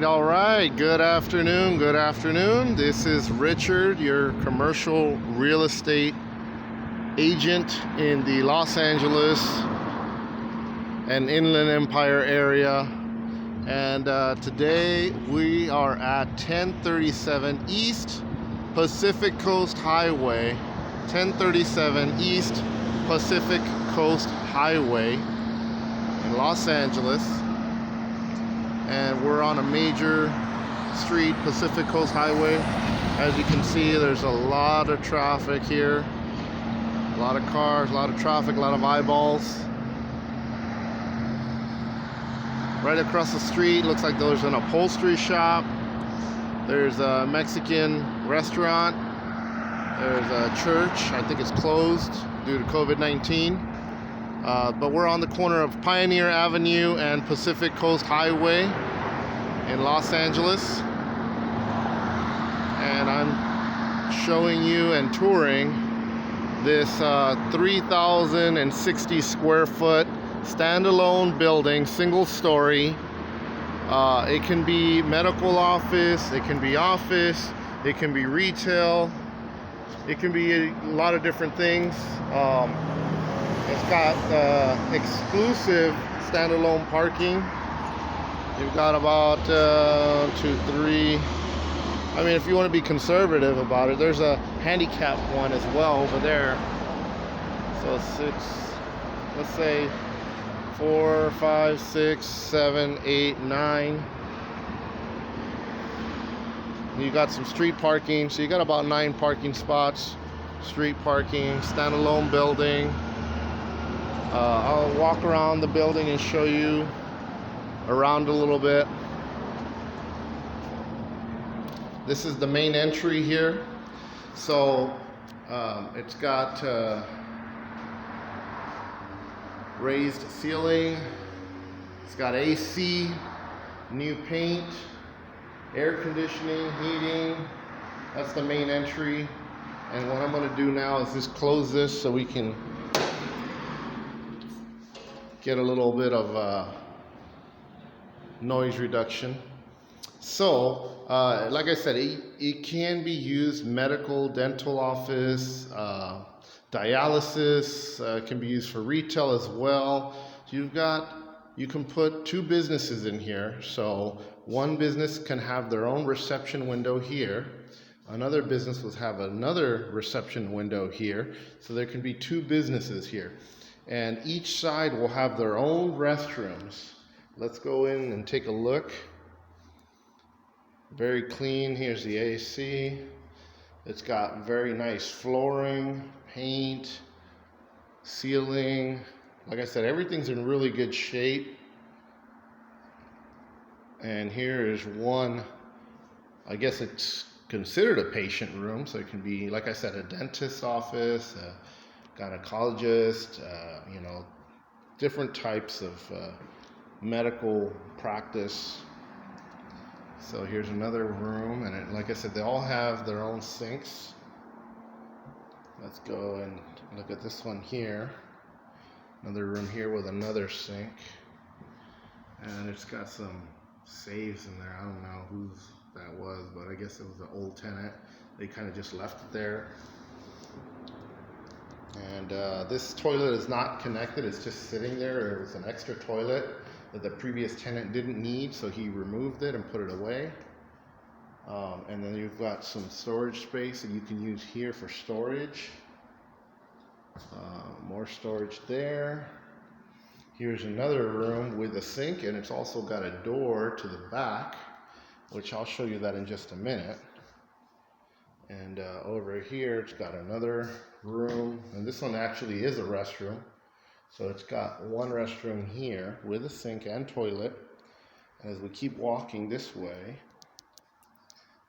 All right. Good afternoon. Good afternoon. This is Richard, your commercial real estate agent in the Los Angeles and Inland Empire area. And today we are at 1037 East Pacific Coast Highway. 1037 East Pacific Coast Highway in Los Angeles. And we're on a major street, Pacific Coast Highway. As you can see, there's a lot of traffic here. A lot of cars, a lot of traffic, a lot of eyeballs. Right across the street, looks like there's an upholstery shop. There's a Mexican restaurant. There's a church. I think it's closed due to COVID-19. But we're on the corner of Pioneer Avenue and Pacific Coast Highway in Los Angeles. And I'm showing you and touring this 3,060 square foot standalone building, single story. It can be medical office, it can be office, it can be retail, it can be a lot of different things. It's got exclusive standalone parking. You've got about 2, 3. I mean, if you want to be conservative about it, there's a handicap one as well over there. So 6, let's say 4, 5, 6, 7, 8, 9. You got some street parking, so you got about 9 parking spots. Street parking, standalone building. I'll walk around the building and show you around a little bit. This is the main entry here. So it's got raised ceiling. It's got AC, new paint, air conditioning, heating. That's the main entry. And what I'm going to do now is just close this so we can get a little bit of noise reduction. So, like I said, it can be used medical, dental office, dialysis, can be used for retail as well. You can put 2 businesses in here. So one business can have their own reception window here. Another business will have another reception window here. So there can be 2 businesses here. And each side will have their own restrooms. Let's go in and take a look. Very clean. Here's the AC. It's got very nice flooring, paint, ceiling. Like I said, everything's in really good shape. And here is one, I guess it's considered a patient room. So it can be, like I said, a dentist's office, gynecologist, different types of medical practice. So here's another room, and like I said, they all have their own sinks. Let's go and look at this one here. Another room here with another sink, and it's got some saves in there. I don't know whose that was, but I guess it was an old tenant. They kind of just left it there. And this toilet is not connected, it's just sitting there. It was an extra toilet that the previous tenant didn't need, so he removed it and put it away. And then you've got some storage space that you can use here for storage. More storage there. Here's another room with a sink, and it's also got a door to the back, which I'll show you that in just a minute. And over here, it's got another room, and this one actually is a restroom. So it's got one restroom here with a sink and toilet. And as we keep walking this way,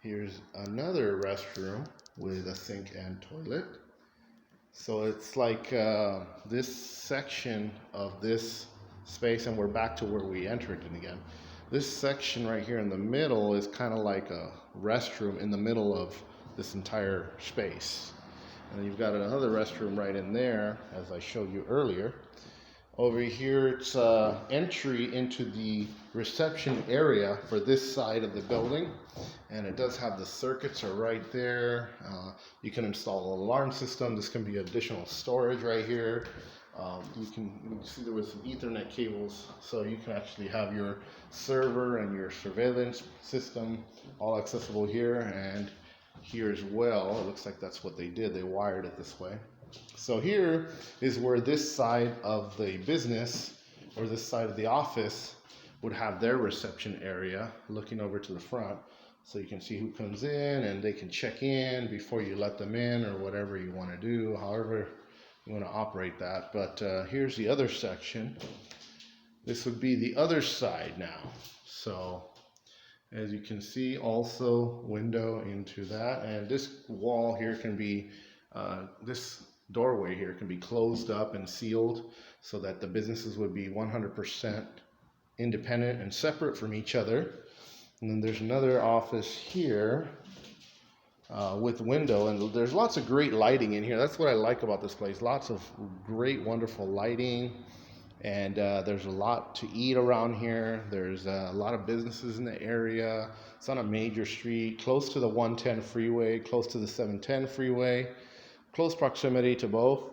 here's another restroom with a sink and toilet. So it's like this section of this space, and we're back to where we entered in again. This section right here in the middle is kind of like a restroom in the middle of this entire space. And then you've got another restroom right in there, as I showed you earlier. Over here, it's entry into the reception area for this side of the building. And it does have the circuits are right there. You can install an alarm system. This can be additional storage right here. You can see there was some Ethernet cables, so you can actually have your server and your surveillance system all accessible here and here as well. It looks like that's what they did. They wired it this way. So here is where this side of the business or this side of the office would have their reception area looking over to the front. So you can see who comes in and they can check in before you let them in or whatever you want to do, however you want to operate that. But here's the other section. This would be the other side now. So as you can see, also window into that. And this wall here can be, this doorway here can be closed up and sealed so that the businesses would be 100% independent and separate from each other. And then there's another office here with window, and there's lots of great lighting in here. That's what I like about this place. Lots of great, wonderful lighting, and there's a lot to eat around here. There's a lot of businesses in the area. It's on a major street, close to the 110 freeway, close to the 710 freeway, close proximity to both.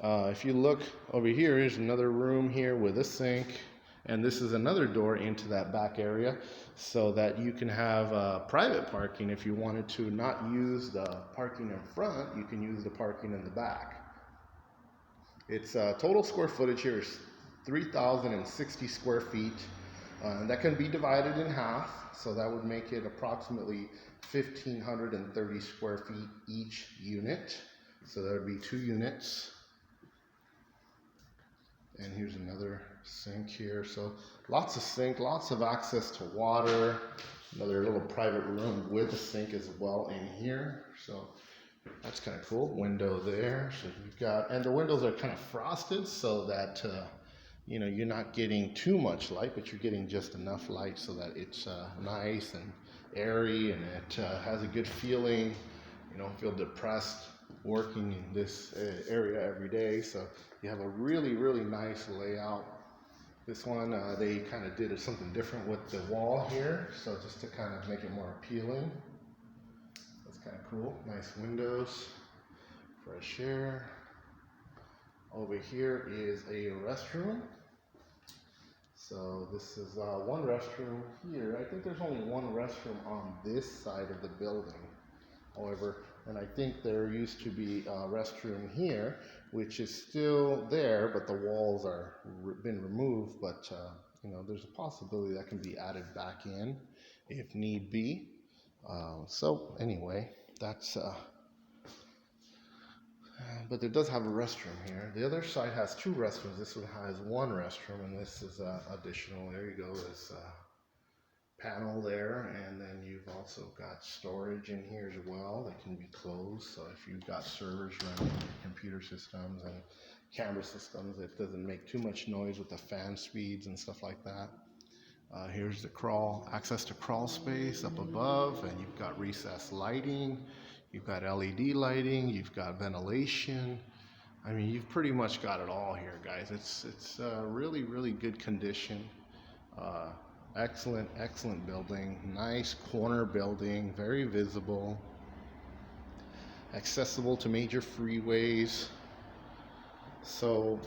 If you look over here, here's another room here with a sink. And this is another door into that back area so that you can have private parking. If you wanted to not use the parking in front, you can use the parking in the back. Its total square footage here is 3,060 square feet. And that can be divided in half, so that would make it approximately 1,530 square feet each unit. So that would be 2 units. And here's another sink here. So lots of sink, lots of access to water. Another little private room with a sink as well in here. So that's kind of cool. Window there. So you've got, and the windows are kind of frosted so that you know, you're not getting too much light, but you're getting just enough light so that it's nice and airy, and it has a good feeling. You don't feel depressed working in this area every day. So you have a really, really nice layout. This one, they kind of did something different with the wall here. So just to kind of make it more appealing. That's kind of cool. Nice windows, fresh air. Over here is a restroom. So this is one restroom here. I think there's only one restroom on this side of the building. However, and I think there used to be a restroom here, which is still there, but the walls are been removed. But you know, there's a possibility that can be added back in if need be. So anyway, that's. But it does have a restroom here. The other side has 2 restrooms. This one has 1 restroom, and this is additional. There you go. There's panel there, and then you've also got storage in here as well that can be closed. So if you've got servers running computer systems and camera systems, it doesn't make too much noise with the fan speeds and stuff like that. Here's the access to crawl space up above, and you've got recessed lighting, you've got LED lighting, you've got ventilation. I mean, you've pretty much got it all here, guys. It's really, really good condition. Excellent building. Nice corner building, very visible, accessible to major freeways. So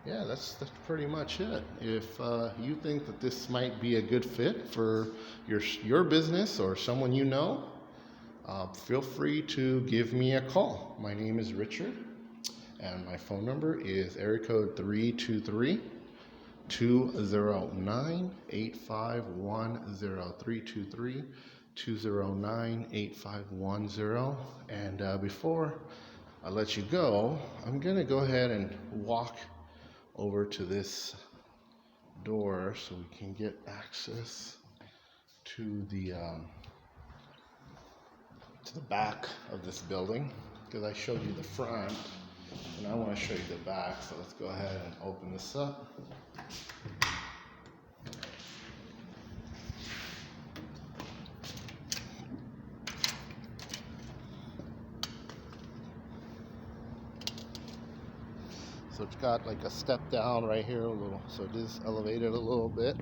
yeah, that's pretty much it. If you think that this might be a good fit for your business or someone you know, feel free to give me a call. My name is Richard, and my phone number is area code 323-209-8510, 323-209-8510. And before I let you go, I'm gonna go ahead and walk over to this door so we can get access to the back of this building, because I showed you the front and I want to show you the back. So let's go ahead and open this up. So it's got like a step down right here a little, so it is elevated a little bit.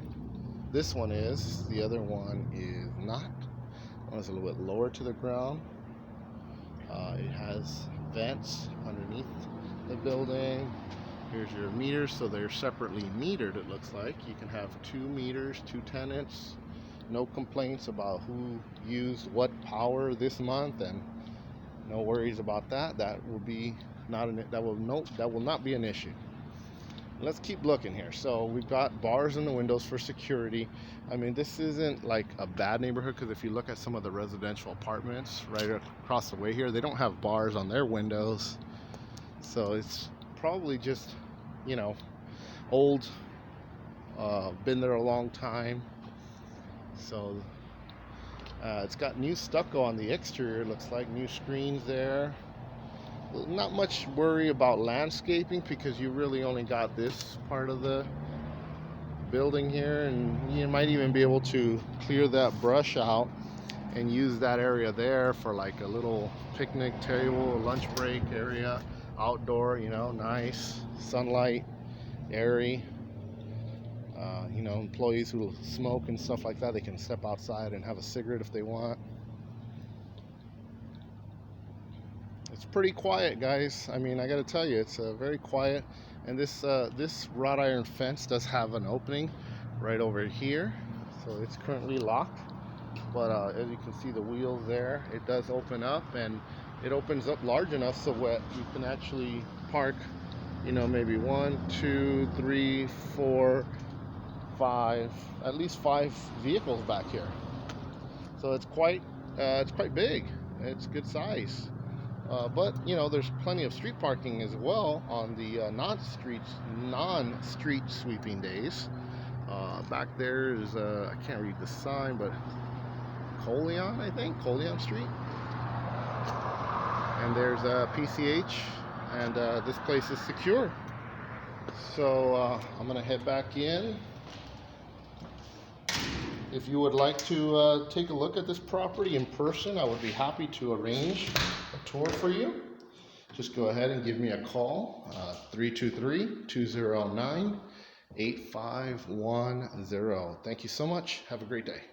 This one is, the other one is not. One is a little bit lower to the ground. It has vents underneath the building. Here's your meters, so they're separately metered, it looks like. You can have 2 meters, 2 tenants. No complaints about who used what power this month, and no worries about that. That will not be an issue. Let's keep looking here. So we've got bars in the windows for security. I mean, this isn't like a bad neighborhood, because if you look at some of the residential apartments right across the way here, they don't have bars on their windows. So it's probably just, you know, old, been there a long time. So it's got new stucco on the exterior, looks like new screens there. Not much worry about landscaping, because you really only got this part of the building here, and you might even be able to clear that brush out and use that area there for like a little picnic table, a lunch break area, outdoor, you know, nice sunlight, airy. You know, employees who smoke and stuff like that, they can step outside and have a cigarette if they want. It's pretty quiet, guys. I mean, I gotta tell you, it's very quiet. And this wrought iron fence does have an opening right over here, so it's currently locked. But as you can see, the wheels there, it does open up, and it opens up large enough so that you can actually park, you know, maybe 1, 2, 3, 4, 5, at least 5 vehicles back here. So it's quite big. It's good size. But you know, there's plenty of street parking as well on the non-street sweeping days. Back there is I can't read the sign, but Coleon, I think, Coleon Street. And there's PCH, and this place is secure. So I'm gonna head back in. If you would like to take a look at this property in person, I would be happy to arrange a tour for you. Just go ahead and give me a call, 323-209-8510. Thank you so much. Have a great day.